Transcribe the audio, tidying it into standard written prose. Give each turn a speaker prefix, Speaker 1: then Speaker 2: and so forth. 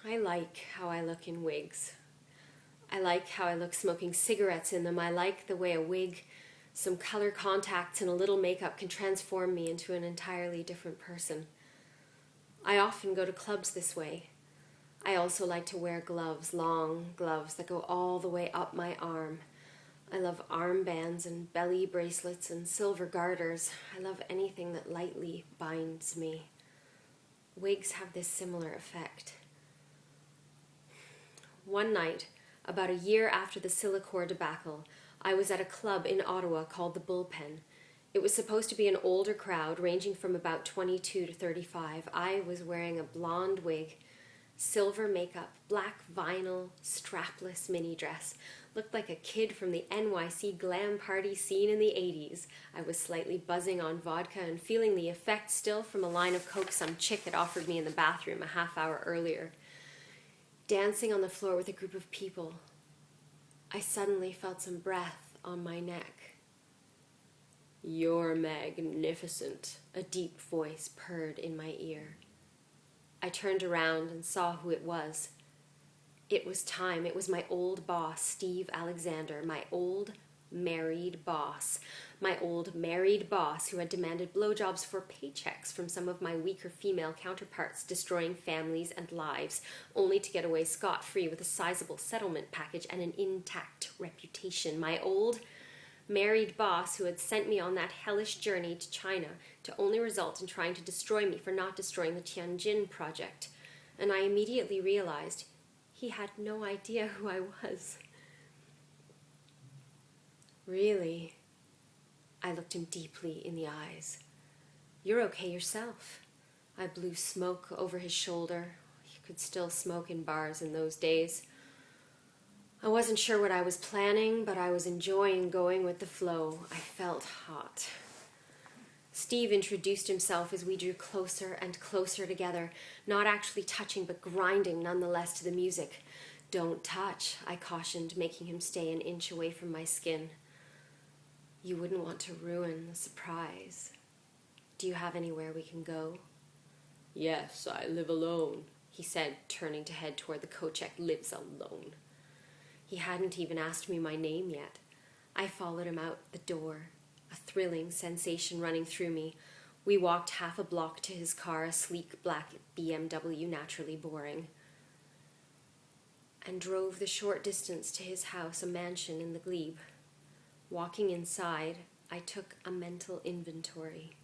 Speaker 1: I like how I look in wigs. I like how I look smoking cigarettes in them. I like the way a wig, some color contacts, and a little makeup can transform me into an entirely different person. I often go to clubs this way. I also like to wear gloves, long gloves that go all the way up my arm. I love armbands and belly bracelets and silver garters. I love anything that lightly binds me. Wigs have this similar effect. One night, about a year after the Silicor debacle, I was at a club in Ottawa called the Bullpen. It was supposed to be an older crowd, ranging from about 22 to 35. I was wearing a blonde wig, silver makeup, black vinyl, strapless mini dress. Looked like a kid from the NYC glam party scene in the 80s. I was slightly buzzing on vodka and feeling the effect still from a line of coke some chick had offered me in the bathroom a half hour earlier. Dancing on the floor with a group of people, I suddenly felt some breath on my neck. "You're magnificent," a deep voice purred in my ear. I turned around and saw who it was. It was time. It was my old boss, Steve Alexander, my old married boss. My old married boss who had demanded blowjobs for paychecks from some of my weaker female counterparts, destroying families and lives, only to get away scot-free with a sizable settlement package and an intact reputation. My old married boss who had sent me on that hellish journey to China to only result in trying to destroy me for not destroying the Tianjin project. And I immediately realized he had no idea who I was. "Really?" I looked him deeply in the eyes. "You're okay yourself." I blew smoke over his shoulder. You could still smoke in bars in those days. I wasn't sure what I was planning, but I was enjoying going with the flow. I felt hot. Steve introduced himself as we drew closer and closer together, not actually touching, but grinding nonetheless to the music. "Don't touch," I cautioned, making him stay an inch away from my skin. "You wouldn't want to ruin the surprise. Do you have anywhere we can go?" "Yes, I live alone," he said, turning to head toward the Kochek lives alone. He hadn't even asked me my name yet. I followed him out the door, a thrilling sensation running through me. We walked half a block to his car, a sleek black BMW, naturally boring, and drove the short distance to his house, a mansion in the glebe. Walking inside, I took a mental inventory.